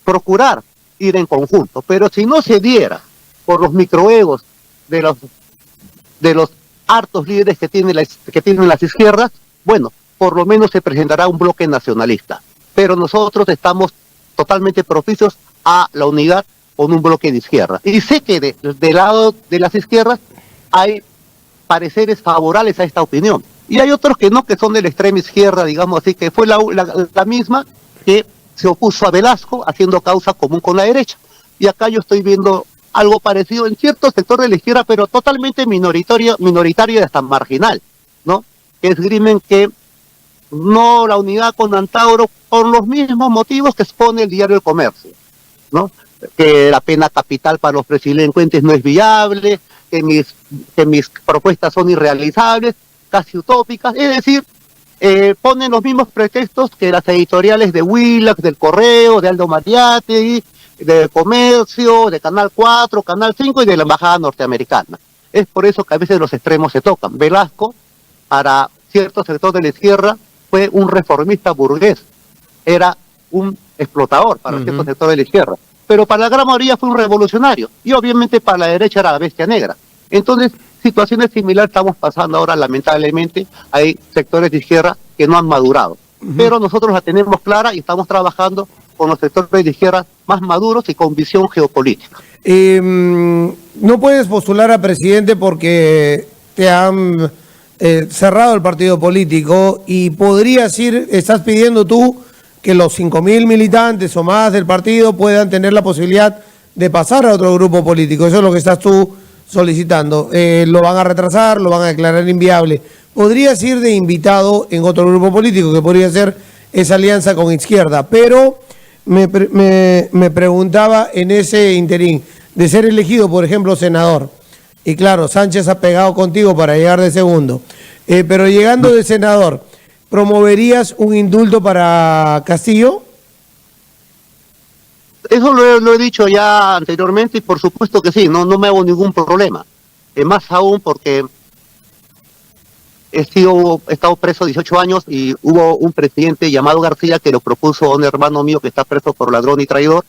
procurar ir en conjunto. Pero si no se diera por los microegos de los hartos líderes que tienen las izquierdas, bueno, por lo menos se presentará un bloque nacionalista. Pero nosotros estamos totalmente propicios a la unidad con un bloque de izquierda. Y sé que del lado de las izquierdas hay pareceres favorables a esta opinión. Y hay otros que no, que son de la extrema izquierda, digamos así, que fue la misma que se opuso a Velasco, haciendo causa común con la derecha. Y acá yo estoy viendo algo parecido en cierto sector de la izquierda, pero totalmente minoritario y hasta marginal, ¿no? Que esgrimen que no la unidad con Antauro por los mismos motivos que expone el diario El Comercio, ¿no? Que la pena capital para los predelincuentes no es viable, que mis propuestas son irrealizables, casi utópicas, es decir, ponen los mismos pretextos que las editoriales de Willax, del Correo, de Aldo Mariátegui, del Comercio, de Canal 4, Canal 5 y de la Embajada Norteamericana. Es por eso que a veces los extremos se tocan. Velasco, para cierto sector de la izquierda, fue un reformista burgués, era un explotador para cierto sector de la izquierda, pero para la gran mayoría fue un revolucionario, y obviamente para la derecha era la bestia negra. Entonces, situaciones similares estamos pasando ahora, lamentablemente. Hay sectores de izquierda que no han madurado, pero nosotros la tenemos clara y estamos trabajando con los sectores de izquierda más maduros y con visión geopolítica. No puedes postular a presidente porque te han cerrado el partido político, y podrías estás pidiendo tú que los 5.000 militantes o más del partido puedan tener la posibilidad de pasar a otro grupo político. Eso es lo que estás tú solicitando. Lo van a retrasar, lo van a declarar inviable. Podrías ir de invitado en otro grupo político, que podría ser esa alianza con izquierda, pero me preguntaba en ese interín de ser elegido, por ejemplo, senador. Y claro, Sánchez ha pegado contigo para llegar de segundo. Pero llegando de senador, ¿promoverías un indulto para Castillo? Eso lo he dicho ya anteriormente y por supuesto que sí, no me hago ningún problema. Más aún porque he estado preso 18 años y hubo un presidente llamado García que lo propuso a un hermano mío que está preso por ladrón y traidor,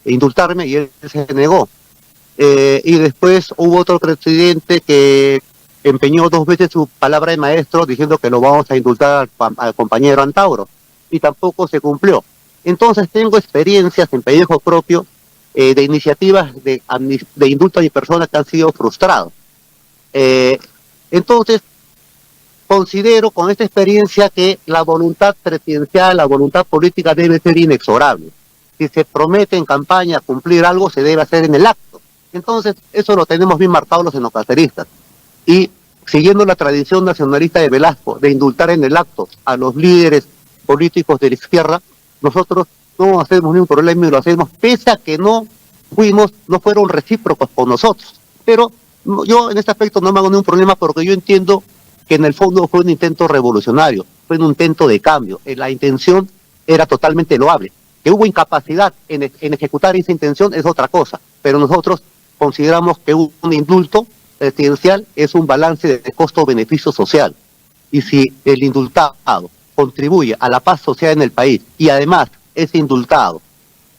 indultarme, y él se negó. Y después hubo otro presidente que empeñó 2 veces su palabra de maestro diciendo que lo vamos a indultar al compañero Antauro, y tampoco se cumplió. Entonces tengo experiencias en pellejo propio de iniciativas de indulto a mi persona que han sido frustrados. Entonces considero con esta experiencia que la voluntad presidencial, la voluntad política debe ser inexorable. Si se promete en campaña cumplir algo, se debe hacer en el acto. Entonces, eso lo tenemos bien marcado los xenocaceristas. Y siguiendo la tradición nacionalista de Velasco, de indultar en el acto a los líderes políticos de la izquierda, nosotros no hacemos ningún problema y lo hacemos, pese a que no fueron recíprocos con nosotros. Pero yo en este aspecto no me hago ningún problema porque yo entiendo que en el fondo fue un intento revolucionario, fue un intento de cambio. La intención era totalmente loable. Que hubo incapacidad en ejecutar esa intención es otra cosa, pero nosotros consideramos que un indulto presidencial es un balance de costo-beneficio social. Y si el indultado contribuye a la paz social en el país y además ese indultado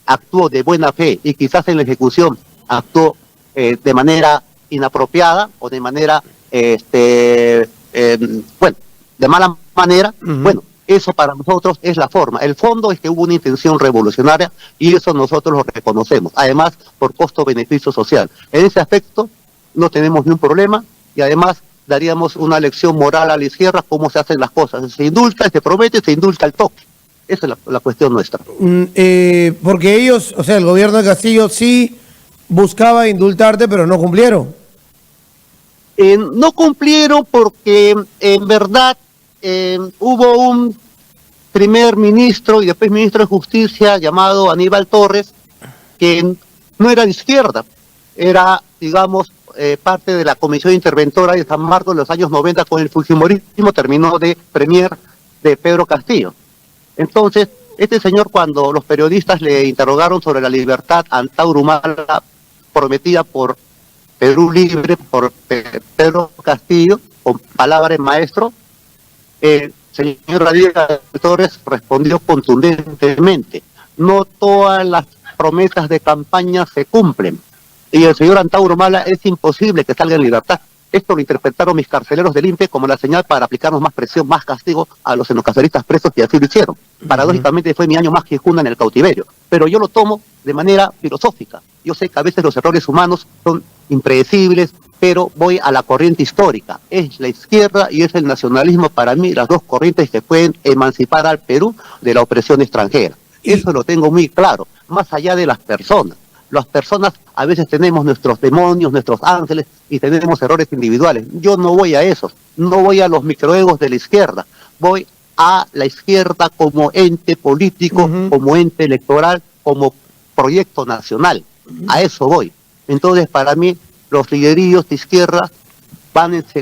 actuó de buena fe y quizás en la ejecución actuó de manera inapropiada o de manera, de mala manera, bueno, eso para nosotros es la forma. El fondo es que hubo una intención revolucionaria y eso nosotros lo reconocemos. Además, por costo-beneficio social. En ese aspecto no tenemos ni un problema y además daríamos una lección moral a la izquierda cómo se hacen las cosas. Se indulta, se promete, se indulta al toque. Esa es la cuestión nuestra. Porque ellos, o sea, el gobierno de Castillo sí buscaba indultarte, pero no cumplieron. No cumplieron porque en verdad hubo un primer ministro y después ministro de Justicia llamado Aníbal Torres, que no era de izquierda, era, digamos, parte de la Comisión Interventora de San Marcos en los años 90 con el fujimorismo, terminó de premier de Pedro Castillo. Entonces, este señor, cuando los periodistas le interrogaron sobre la libertad Antauro Humala prometida por Perú Libre, por Pedro Castillo, con palabras maestro, el señor Aníbal Torres respondió contundentemente: no todas las promesas de campaña se cumplen, y el señor Antauro Humala es imposible que salga en libertad. Esto lo interpretaron mis carceleros del INPE como la señal para aplicarnos más presión, más castigo a los xenocaceristas presos, y así lo hicieron. Paradójicamente fue mi año más quijuna en el cautiverio, pero yo lo tomo de manera filosófica. Yo sé que a veces los errores humanos son impredecibles, pero voy a la corriente histórica. Es la izquierda y es el nacionalismo para mí las dos corrientes que pueden emancipar al Perú de la opresión extranjera. Eso lo tengo muy claro, más allá de las personas. Las personas a veces tenemos nuestros demonios, nuestros ángeles y tenemos errores individuales. Yo no voy a esos, no voy a los microegos de la izquierda, voy a la izquierda como ente político, como ente electoral, como proyecto nacional. A eso voy. Entonces, para mí, los liderillos de izquierda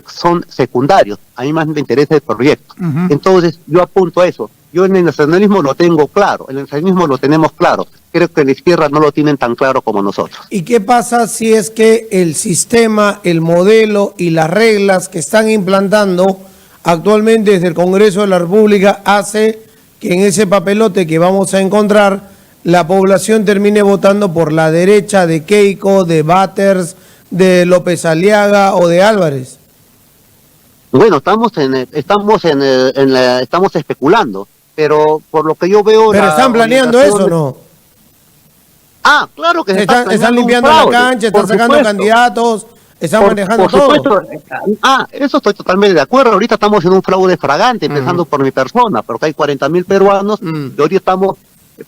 son secundarios. A mí más me interesa el proyecto. Entonces, yo apunto a eso. Yo en el nacionalismo lo tengo claro, el nacionalismo lo tenemos claro. Creo que la izquierda no lo tienen tan claro como nosotros. ¿Y qué pasa si es que el sistema, el modelo y las reglas que están implantando actualmente desde el Congreso de la República hace que en ese papelote que vamos a encontrar la población termine votando por la derecha de Keiko, de Batters, de López Aliaga o de Álvarez? Bueno, estamos especulando, pero por lo que yo veo... ¿Pero están planeando eso o no? Ah, claro que están limpiando la cancha, están sacando candidatos, están manejando todo. Eso estoy totalmente de acuerdo. Ahorita estamos en un fraude fragante, empezando por mi persona, porque hay 40.000 peruanos y hoy estamos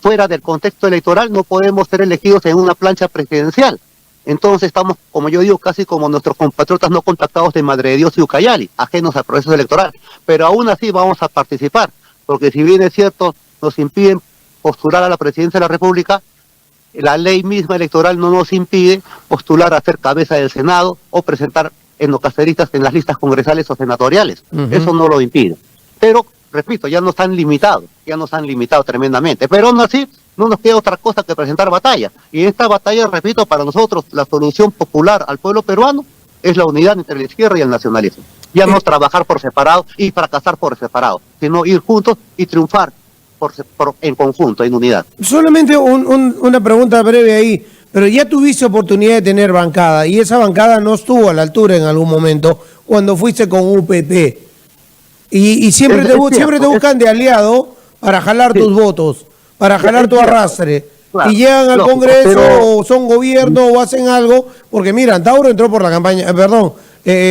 fuera del contexto electoral, no podemos ser elegidos en una plancha presidencial. Entonces estamos, como yo digo, casi como nuestros compatriotas no contactados de Madre de Dios y Ucayali, ajenos al proceso electoral. Pero aún así vamos a participar, porque si bien es cierto, nos impiden postular a la presidencia de la República, la ley misma electoral no nos impide postular a ser cabeza del Senado o presentar xenocaceristas en las listas congresales o senatoriales. Eso no lo impide. Pero, repito, ya nos han limitado tremendamente. Pero aún así, no nos queda otra cosa que presentar batalla. Y en esta batalla, repito, para nosotros la solución popular al pueblo peruano es la unidad entre la izquierda y el nacionalismo. Ya no trabajar por separado y fracasar por separado, sino ir juntos y triunfar en conjunto, en unidad. Solamente una pregunta breve ahí, pero ya tuviste oportunidad de tener bancada y esa bancada no estuvo a la altura en algún momento cuando fuiste con UPP y siempre te buscan de aliado para jalar tus votos, para jalar tu arrastre. Claro, y llegan al Congreso o son gobierno o hacen algo, porque mira, Antauro entró por la campaña,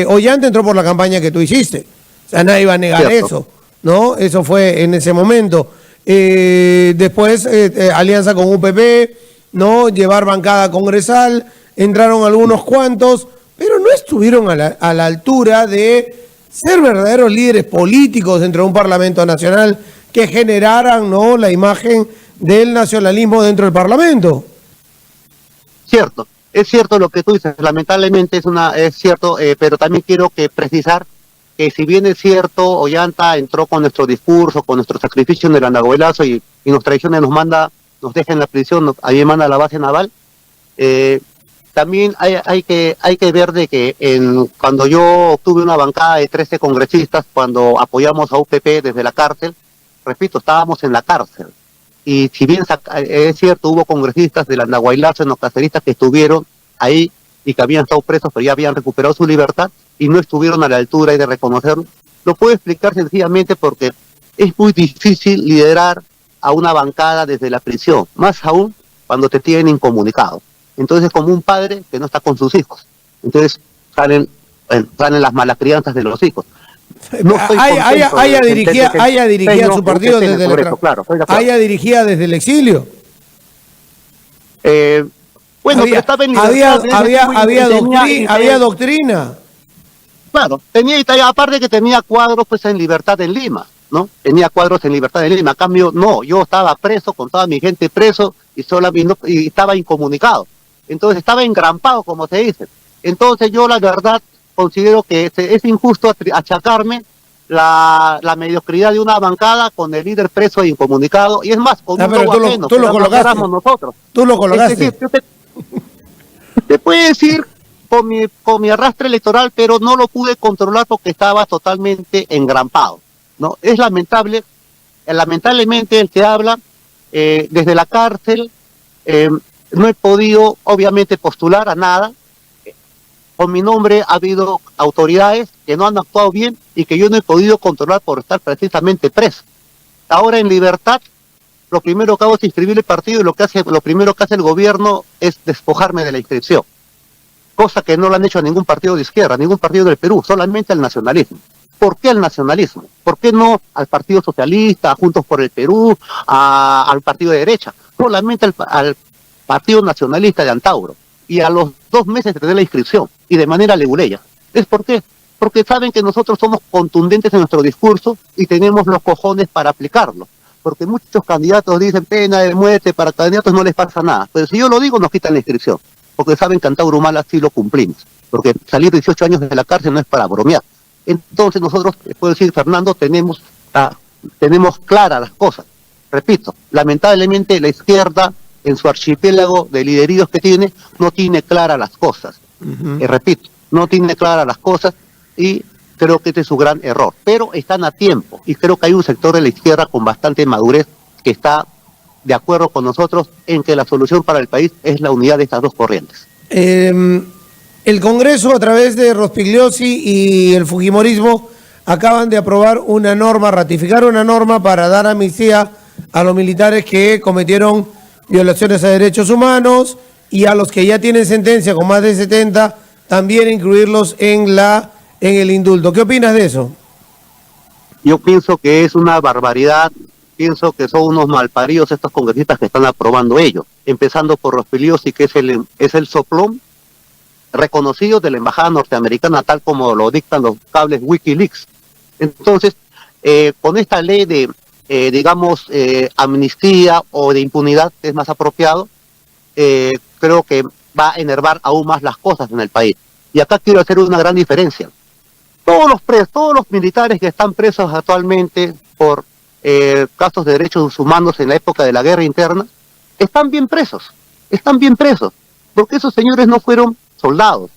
Ollanta entró por la campaña que tú hiciste. O sea, nadie iba a negar eso, ¿no? Eso fue en ese momento. Después alianza con UPP, ¿no? Llevar bancada congresal, entraron algunos cuantos, pero no estuvieron a la altura de ser verdaderos líderes políticos dentro de un Parlamento Nacional que generaran, ¿no?, la imagen del nacionalismo dentro del Parlamento. Es cierto lo que tú dices, lamentablemente es cierto, pero también quiero precisar que si bien es cierto, Ollanta entró con nuestro discurso, con nuestro sacrificio en el Andahuaylazo y nos traiciona, nos deja en la prisión, ahí manda a la base naval, también hay que ver de que cuando yo tuve una bancada de 13 congresistas, cuando apoyamos a UPP desde la cárcel, repito, estábamos en la cárcel. Y si bien es cierto, hubo congresistas del Andahuaylazo, los caceristas que estuvieron ahí y que habían estado presos, pero ya habían recuperado su libertad y no estuvieron a la altura de reconocerlo, lo puedo explicar sencillamente porque es muy difícil liderar a una bancada desde la prisión, más aún cuando te tienen incomunicado. Entonces es como un padre que no está con sus hijos. Entonces salen las malas crianzas de los hijos. No haya dirigía su partido desde dirigía desde el exilio. Bueno, había, estaba en había doctrina. Claro, aparte que tenía cuadros pues en libertad en Lima, ¿no? Tenía cuadros en libertad en Lima. A cambio, no, yo estaba preso, con toda mi gente preso y estaba incomunicado. Entonces estaba engrampado, como se dice. Entonces yo la verdad considero que es injusto achacarme la mediocridad de una bancada con el líder preso e incomunicado, y es más, con un lobo ajeno, tú lo colocaste. Nosotros. Tú lo colocaste. Es decir, te puede decir con mi arrastre electoral, pero no lo pude controlar porque estaba totalmente engrampado, ¿no? Es lamentable, lamentablemente el que habla desde la cárcel, no he podido obviamente postular a nada. Con mi nombre ha habido autoridades que no han actuado bien y que yo no he podido controlar por estar precisamente preso. Ahora en libertad, lo primero que hago es inscribir el partido y lo primero que hace el gobierno es despojarme de la inscripción. Cosa que no lo han hecho a ningún partido de izquierda, a ningún partido del Perú, solamente al nacionalismo. ¿Por qué al nacionalismo? ¿Por qué no al Partido Socialista, a Juntos por el Perú, al partido de derecha? Solamente al Partido Nacionalista de Antauro. Y a los 2 meses de tener la inscripción, y de manera leguleya. ¿Es por qué? Porque saben que nosotros somos contundentes en nuestro discurso y tenemos los cojones para aplicarlo. Porque muchos candidatos dicen pena de muerte, para candidatos no les pasa nada. Pero si yo lo digo, nos quitan la inscripción. Porque saben que Antauro Humala sí lo cumplimos. Porque salir 18 años de la cárcel no es para bromear. Entonces nosotros, puedo decir, Fernando, tenemos claras las cosas. Repito, lamentablemente la izquierda, en su archipiélago de lideríos que tiene, no tiene claras las cosas. Repito, no tiene claras las cosas y creo que este es su gran error. Pero están a tiempo y creo que hay un sector de la izquierda con bastante madurez que está de acuerdo con nosotros en que la solución para el país es la unidad de estas dos corrientes. El Congreso, a través de Rospigliosi y el Fujimorismo, acaban de aprobar una norma, ratificar una norma para dar amnistía a los militares que cometieron violaciones a derechos humanos y a los que ya tienen sentencia con más de 70, también incluirlos en el indulto. ¿Qué opinas de eso? Yo pienso que es una barbaridad, pienso que son unos malparidos estos congresistas que están aprobando ello, empezando por Rospigliosi, que es el soplón reconocido de la embajada norteamericana, tal como lo dictan los cables Wikileaks. Entonces, con esta ley de amnistía o de impunidad, que es más apropiado, creo que va a enervar aún más las cosas en el país. Y acá quiero hacer una gran diferencia. Todos los militares que están presos actualmente por casos de derechos humanos en la época de la guerra interna, están bien presos, porque esos señores no fueron soldados,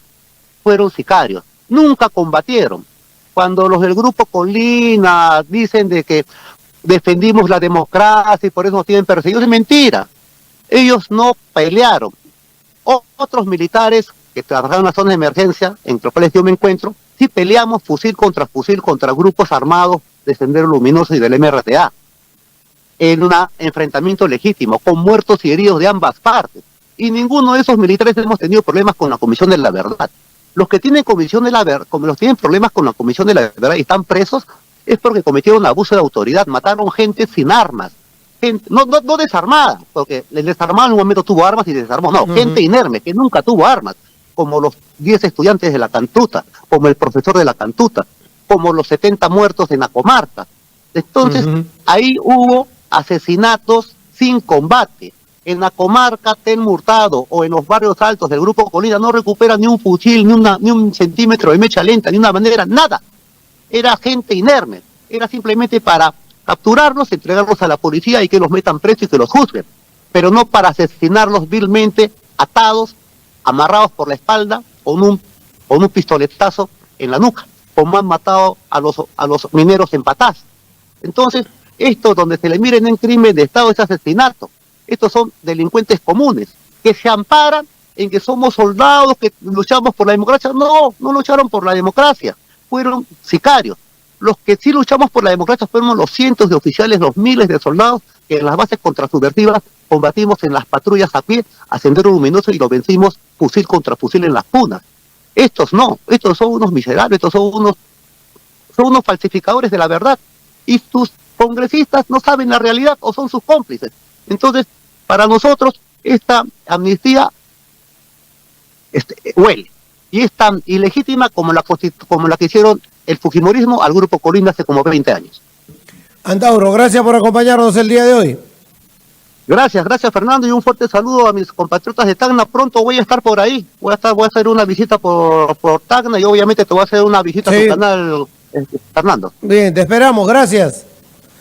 fueron sicarios, nunca combatieron. Cuando los del Grupo Colina dicen de que defendimos la democracia y por eso nos tienen perseguidos, es mentira. Ellos no pelearon. Otros militares que trabajaron en las zonas de emergencia, entre los cuales yo me encuentro, sí peleamos fusil contra grupos armados de Sendero Luminoso y del MRTA, en un enfrentamiento legítimo, con muertos y heridos de ambas partes. Y ninguno de esos militares hemos tenido problemas con la Comisión de la Verdad. Los que tienen problemas con la Comisión de la Verdad y están presos, es porque cometieron abuso de autoridad, mataron gente sin armas, gente, no desarmada, porque el desarmado en un momento tuvo armas y desarmó, gente inerme, que nunca tuvo armas, como los 10 estudiantes de la Cantuta, como el profesor de la Cantuta, como los 70 muertos en la comarca. Entonces, ahí hubo asesinatos sin combate. En la comarca Ten Hurtado o en los barrios altos del Grupo Colina no recupera ni un fusil, ni un centímetro de mecha lenta, ni una bandera, nada. era gente inerme, era simplemente para capturarlos, entregarlos a la policía y que los metan presos y que los juzguen, pero no para asesinarlos vilmente, atados, amarrados por la espalda, con un pistoletazo en la nuca, como han matado a los mineros en Patás. Entonces, esto donde se le miren en crimen de Estado es asesinato. Estos son delincuentes comunes, que se amparan en que somos soldados, que luchamos por la democracia. No, no lucharon por la democracia, fueron sicarios. Los que sí luchamos por la democracia fueron los cientos de oficiales, los miles de soldados que en las bases contrasubversivas combatimos en las patrullas a pie, a Sendero Luminoso y lo vencimos fusil contra fusil en las punas. Estos no, estos son unos miserables, estos son unos falsificadores de la verdad. Y sus congresistas no saben la realidad o son sus cómplices. Entonces, para nosotros, esta amnistía huele. Y es tan ilegítima como la que hicieron el fujimorismo al Grupo Colina hace como 20 años. Antauro, gracias por acompañarnos el día de hoy. Gracias Fernando, y un fuerte saludo a mis compatriotas de Tacna. Pronto voy a estar por ahí, voy a hacer una visita por Tacna y obviamente te voy a hacer una visita a tu canal, Fernando. Bien, te esperamos, gracias.